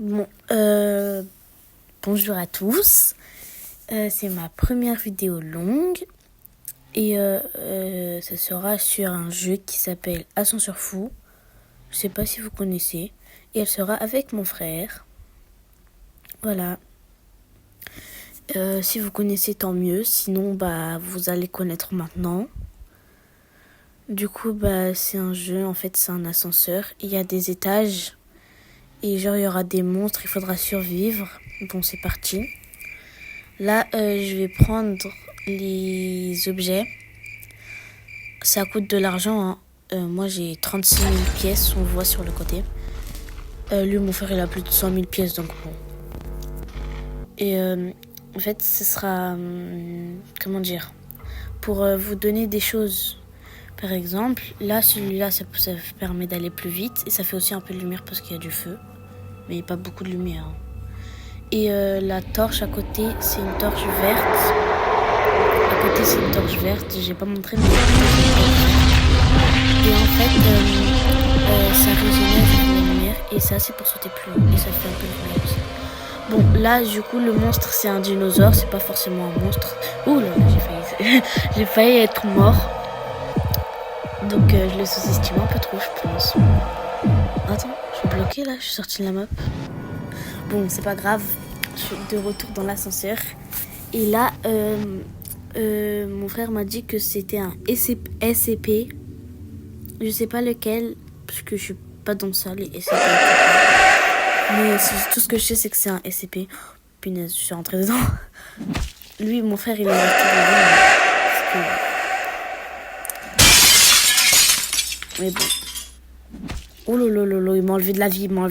Bon, bonjour à tous. C'est ma première vidéo longue et ça sera sur un jeu qui s'appelle Ascenseur Fou. Je sais pas si vous connaissez. Et elle sera avec mon frère. Voilà. Si vous connaissez, tant mieux. Sinon, vous allez connaître maintenant. Du coup, c'est un jeu. En fait, c'est un ascenseur. Il y a des étages. Et genre, il y aura des monstres. Il faudra survivre. Bon, c'est parti. Là, je vais prendre les objets. Ça coûte de l'argent, hein. Moi, j'ai 36 000 pièces, on voit sur le côté. Lui, mon frère, il a plus de 100 000 pièces, donc bon. Et en fait, ce sera... comment dire, pour vous donner des choses. Par exemple, là, celui-là, ça permet d'aller plus vite. Et ça fait aussi un peu de lumière parce qu'il y a du feu. Mais pas beaucoup de lumière, hein. Et la torche à côté, c'est une torche verte. À côté, c'est une torche verte. J'ai pas montré, mais... Et en fait, ça régénère avec la lumière. Et ça, c'est pour sauter plus haut. Et ça fait un peu de lumière aussi. Bon, là, du coup, le monstre, c'est un dinosaure. C'est pas forcément un monstre. Ouh là, j'ai failli être mort. Donc, je le sous-estime un peu trop, je pense. Attends, je suis bloquée, là. Je suis sortie de la map. Bon, c'est pas grave. Je suis de retour dans l'ascenseur. Et là, mon frère m'a dit que c'était un SCP. Je sais pas lequel, parce que je suis pas dans ça, les SCP. Mais tout ce que je sais, c'est que c'est un SCP. Oh, punaise, je suis rentrée dedans. Lui, mon frère, il est resté dedans. Mais bon. Oh lolo, il m'a enlevé de la vie, Moi,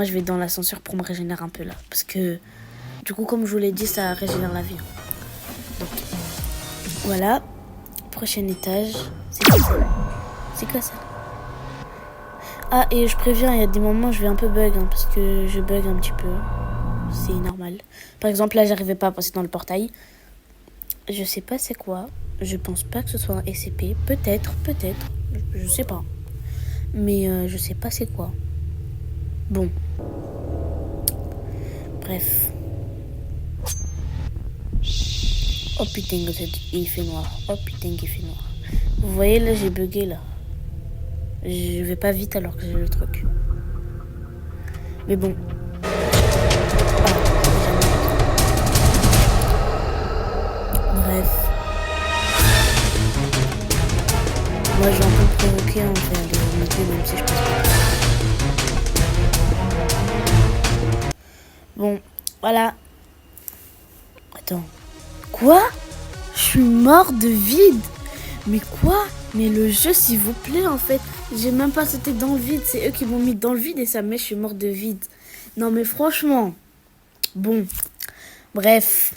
je vais dans l'ascenseur pour me régénérer un peu là. Parce que, du coup, comme je vous l'ai dit, ça régénère la vie. Donc, voilà. Prochain étage. C'est quoi ça? Ah, et je préviens, il y a des moments où je vais un peu bug, hein, parce que je bug un petit peu. C'est normal. Par exemple, là, j'arrivais pas à passer dans le portail. Je sais pas c'est quoi. Je pense pas que ce soit un SCP. Peut-être. Je sais pas. Mais je sais pas c'est quoi. Bon. Bref. Oh putain, il fait noir. Vous voyez, là, j'ai bugué, là. Je vais pas vite alors que j'ai le truc. Mais bon. Bref. Moi, j'ai un peu provoqué en fait de monter, même si je pense pas. Bon, voilà. Attends. Quoi? Je suis mort de vide. Mais quoi? Mais le jeu, s'il vous plaît, en fait. J'ai même pas sauté dans le vide. C'est eux qui m'ont mis dans le vide et ça met je suis mort de vide. Non, mais franchement. Bon. Bref.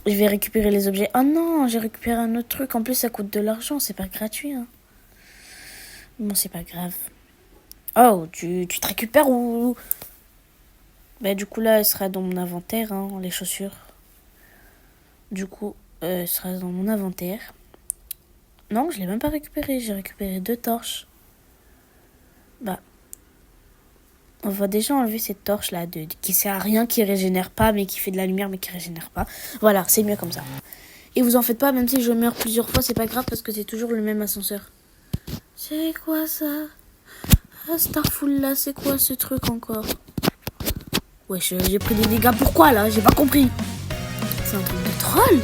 Je vais récupérer les objets. Oh non, j'ai récupéré un autre truc. En plus, ça coûte de l'argent. C'est pas gratuit, hein. Bon, c'est pas grave. Oh, tu te récupères ou... du coup, là, elle sera dans mon inventaire, hein, les chaussures. Du coup, elle sera dans mon inventaire. Non, je l'ai même pas récupéré. J'ai récupéré 2 torches. On va déjà enlever cette torche-là qui sert à rien, qui régénère pas, mais qui fait de la lumière, mais qui régénère pas. Voilà, c'est mieux comme ça. Et vous en faites pas, même si je meurs plusieurs fois, c'est pas grave parce que c'est toujours le même ascenseur. C'est quoi ça? Ah, Starful là, c'est quoi ce truc encore? Wesh, j'ai pris des dégâts, pourquoi là? J'ai pas compris. C'est un truc de troll.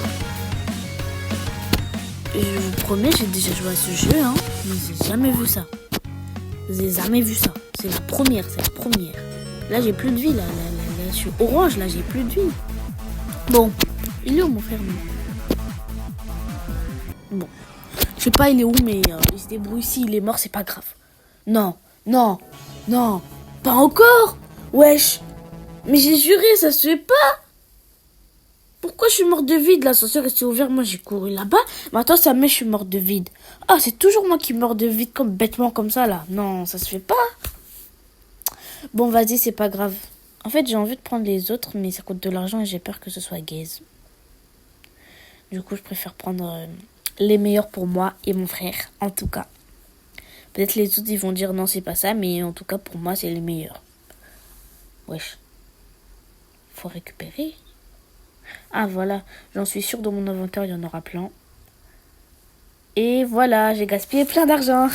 Je vous promets, j'ai déjà joué à ce jeu, hein. Mais j'ai jamais vu ça. C'est la première. Là, j'ai plus de vie, là, je suis orange, là, j'ai plus de vie. Bon, il est où, mon frère? Bon, je sais pas, il est où, mais il se débrouille. Si il est mort, c'est pas grave. Non, pas encore. Wesh, mais j'ai juré, ça se fait pas. Pourquoi je suis morte de vide? L'ascenseur est ouvert, moi j'ai couru là-bas. Maintenant ça me met, je suis morte de vide. Ah, c'est toujours moi qui meurs de vide, comme bêtement comme ça là. Non, ça se fait pas. Bon, vas-y, c'est pas grave. En fait, j'ai envie de prendre les autres, mais ça coûte de l'argent et j'ai peur que ce soit gaze. Du coup, je préfère prendre les meilleurs pour moi et mon frère, en tout cas. Peut-être les autres, ils vont dire non, c'est pas ça, mais en tout cas, pour moi, c'est les meilleurs. Wesh. Faut récupérer. Ah voilà, j'en suis sûre, dans mon inventaire, il y en aura plein. Et voilà, j'ai gaspillé plein d'argent.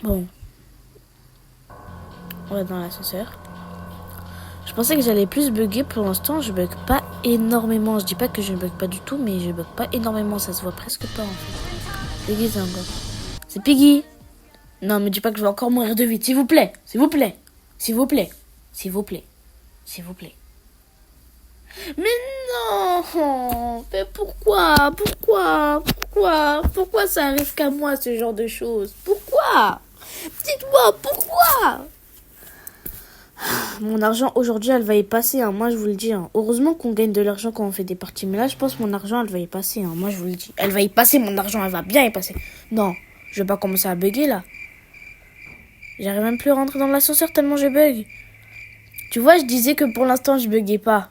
Bon. On va dans l'ascenseur. Je pensais que j'allais plus bugger. Pour l'instant, je bug pas énormément. Je dis pas que je ne bug pas du tout, mais je bug pas énormément. Ça se voit presque pas en fait. Piggy, c'est encore. C'est Piggy. Non, me dis pas que je vais encore mourir de vite. S'il vous plaît. S'il vous plaît. S'il vous plaît. S'il vous plaît. S'il vous plaît. Mais non. Mais pourquoi? Pourquoi ça arrive qu'à moi ce genre de choses? Pourquoi? Dites-moi pourquoi? Mon argent aujourd'hui elle va y passer, hein. Moi je vous le dis, hein. Heureusement qu'on gagne de l'argent quand on fait des parties, mais là je pense que mon argent elle va y passer, hein. Moi je vous le dis, elle va y passer, mon argent elle va bien y passer. Non, je vais pas commencer à bugger là. J'arrive même plus à rentrer dans l'ascenseur tellement je bug. Tu vois, je disais que pour l'instant je buguais pas.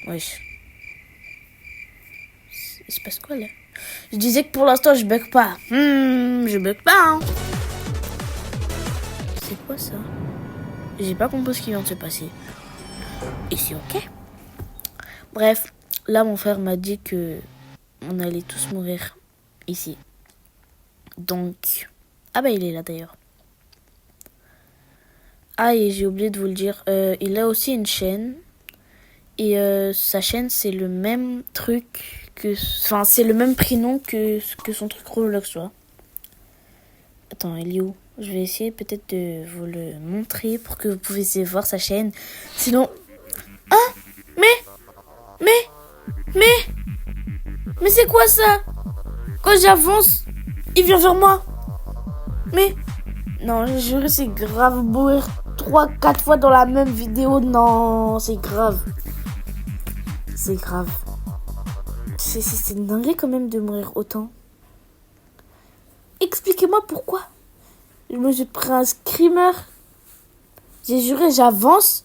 Wesh. Il se passe quoi là? Je disais que pour l'instant je bug pas. Je bug pas, hein. C'est quoi ça? J'ai pas compris ce qui vient de se passer. Et c'est ok. Bref, là mon frère m'a dit que on allait tous mourir ici. Donc... Ah bah il est là d'ailleurs. Ah et j'ai oublié de vous le dire. Il a aussi une chaîne. Et sa chaîne c'est le même truc que... Enfin c'est le même prénom que son truc Roblox, tu vois. Attends, il est où? Je vais essayer peut-être de vous le montrer pour que vous puissiez voir sa chaîne. Sinon... Ah! Mais c'est quoi ça? Quand j'avance, il vient vers moi. Mais... Non, je jure, c'est grave. Mourir 3-4 fois dans la même vidéo. Non, c'est grave. C'est grave. C'est une dinguerie quand même de mourir autant. Expliquez-moi pourquoi. Je me suis pris un screamer. J'ai juré, j'avance.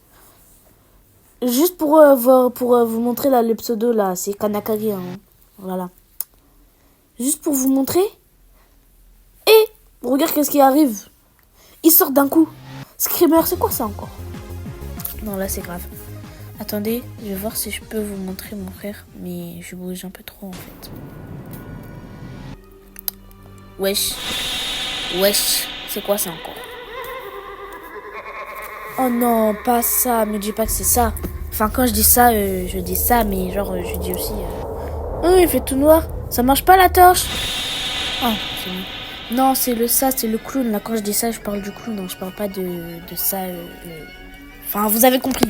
Juste pour vous montrer là, le pseudo là. C'est Kanakage. Hein. Voilà. Juste pour vous montrer. Et regarde qu'est-ce qui arrive. Il sort d'un coup. Screamer, c'est quoi ça encore? Non, là c'est grave. Attendez, je vais voir si je peux vous montrer mon frère. Mais je bouge un peu trop en fait. Wesh. C'est quoi ça encore? Oh non, pas ça. Me dis pas que c'est ça. Enfin, quand je dis ça, mais genre, je dis aussi... Oh, il fait tout noir. Ça marche pas la torche? Oh, c'est bon. Non, c'est le clown. Là, quand je dis ça, je parle du clown. Non, je parle pas de ça. Enfin, vous avez compris.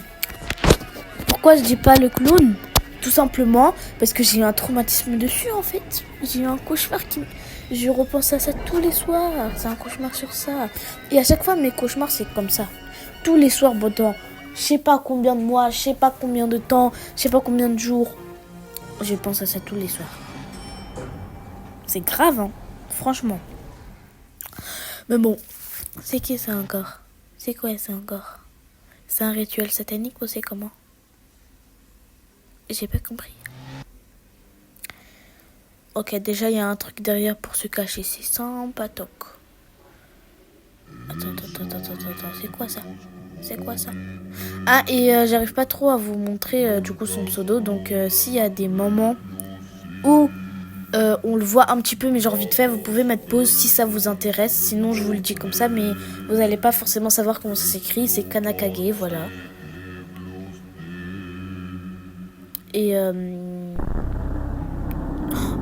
Pourquoi je dis pas le clown? Tout simplement parce que j'ai eu un traumatisme dessus, en fait. J'ai eu un cauchemar qui... Je repense à ça tous les soirs. C'est un cauchemar sur ça. Et à chaque fois, mes cauchemars, c'est comme ça. Tous les soirs, pendant je sais pas combien de mois, je sais pas combien de temps, je sais pas combien de jours. Je pense à ça tous les soirs. C'est grave, hein. Franchement. Mais bon, c'est qui ça encore? C'est quoi ça encore? C'est un rituel satanique ou c'est comment? J'ai pas compris. Ok, déjà il y a un truc derrière pour se cacher. C'est sympatoc. Attends. C'est quoi ça? Ah, et j'arrive pas trop à vous montrer du coup son pseudo. Donc s'il y a des moments où on le voit un petit peu, mais genre vite fait, vous pouvez mettre pause si ça vous intéresse. Sinon, je vous le dis comme ça, mais vous allez pas forcément savoir comment ça s'écrit. C'est Kanakage, voilà. Et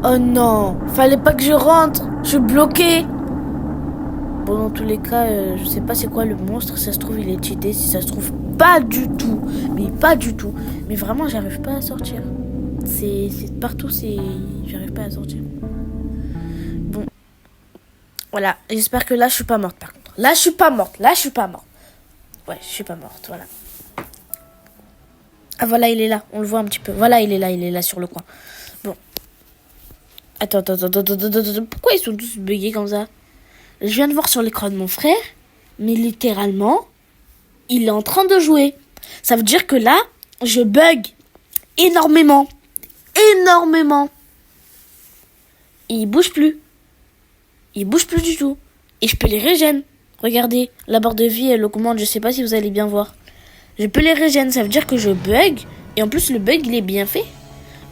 oh non, fallait pas que je rentre. Je suis bloquée. Bon, dans tous les cas, je sais pas c'est quoi le monstre. Si ça se trouve, il est cheaté. Si ça se trouve, pas du tout. Mais pas du tout. Mais vraiment, j'arrive pas à sortir. C'est partout, j'arrive pas à sortir. Bon. Voilà, j'espère que là, je suis pas morte par contre. Là, je suis pas morte. Ouais, je suis pas morte, voilà. Ah, voilà, il est là. On le voit un petit peu. Voilà, il est là sur le coin. Bon. Attends. Pourquoi ils sont tous buggés comme ça? Je viens de voir sur l'écran de mon frère, mais littéralement, il est en train de jouer. Ça veut dire que là, je bug énormément. Et il bouge plus du tout. Et je peux les régénérer. Regardez, la barre de vie, elle augmente. Je sais pas si vous allez bien voir. Je peux les régénérer, ça veut dire que je bug. Et en plus, le bug, il est bien fait.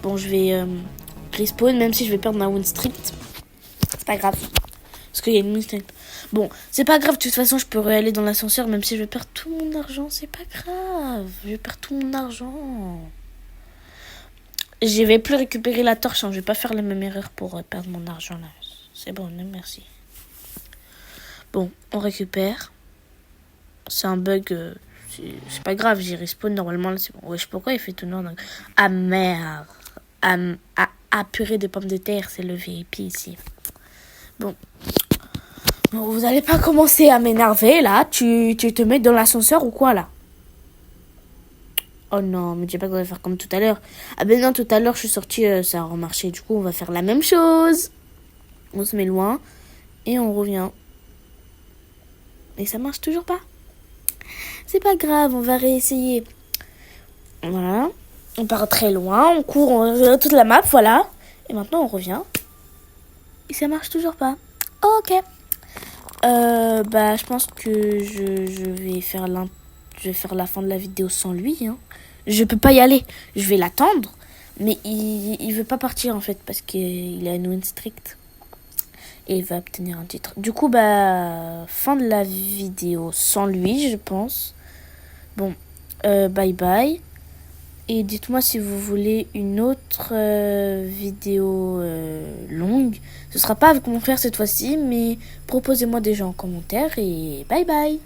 Bon, je vais respawn, même si je vais perdre ma win streak. C'est pas grave. Parce qu'il y a une win streak. Bon, c'est pas grave. De toute façon, je peux aller dans l'ascenseur, même si je vais perdre tout mon argent. C'est pas grave. Je vais perdre tout mon argent. Je vais plus récupérer la torche. Hein. Je vais pas faire la même erreur pour perdre mon argent là. C'est bon, non, merci. Bon, on récupère. C'est un bug. C'est pas grave, j'ai respawn normalement. Là, c'est bon. Wesh, pourquoi il fait tout noir? Ah merde. Purée de pommes de terre, c'est le VIP ici. Bon, vous allez pas commencer à m'énerver là. Tu te mets dans l'ascenseur ou quoi là? Oh non, mais dis pas qu'on va faire comme tout à l'heure. Ah ben non, tout à l'heure je suis sortie, ça a remarché. Du coup, on va faire la même chose. On se met loin et on revient. Et ça marche toujours pas. C'est pas grave, on va réessayer. Voilà. On part très loin, on court, on regarde toute la map, voilà. Et maintenant on revient. Et ça marche toujours pas. Ok. Je pense que je vais faire la fin de la vidéo sans lui. Hein. Je peux pas y aller. Je vais l'attendre. Mais il veut pas partir en fait parce qu'il a une win strict. Et il va obtenir un titre. Du coup, fin de la vidéo sans lui, je pense. Bon, bye bye. Et dites-moi si vous voulez une autre vidéo longue. Ce sera pas avec mon frère cette fois-ci, mais proposez-moi déjà en commentaire et bye bye.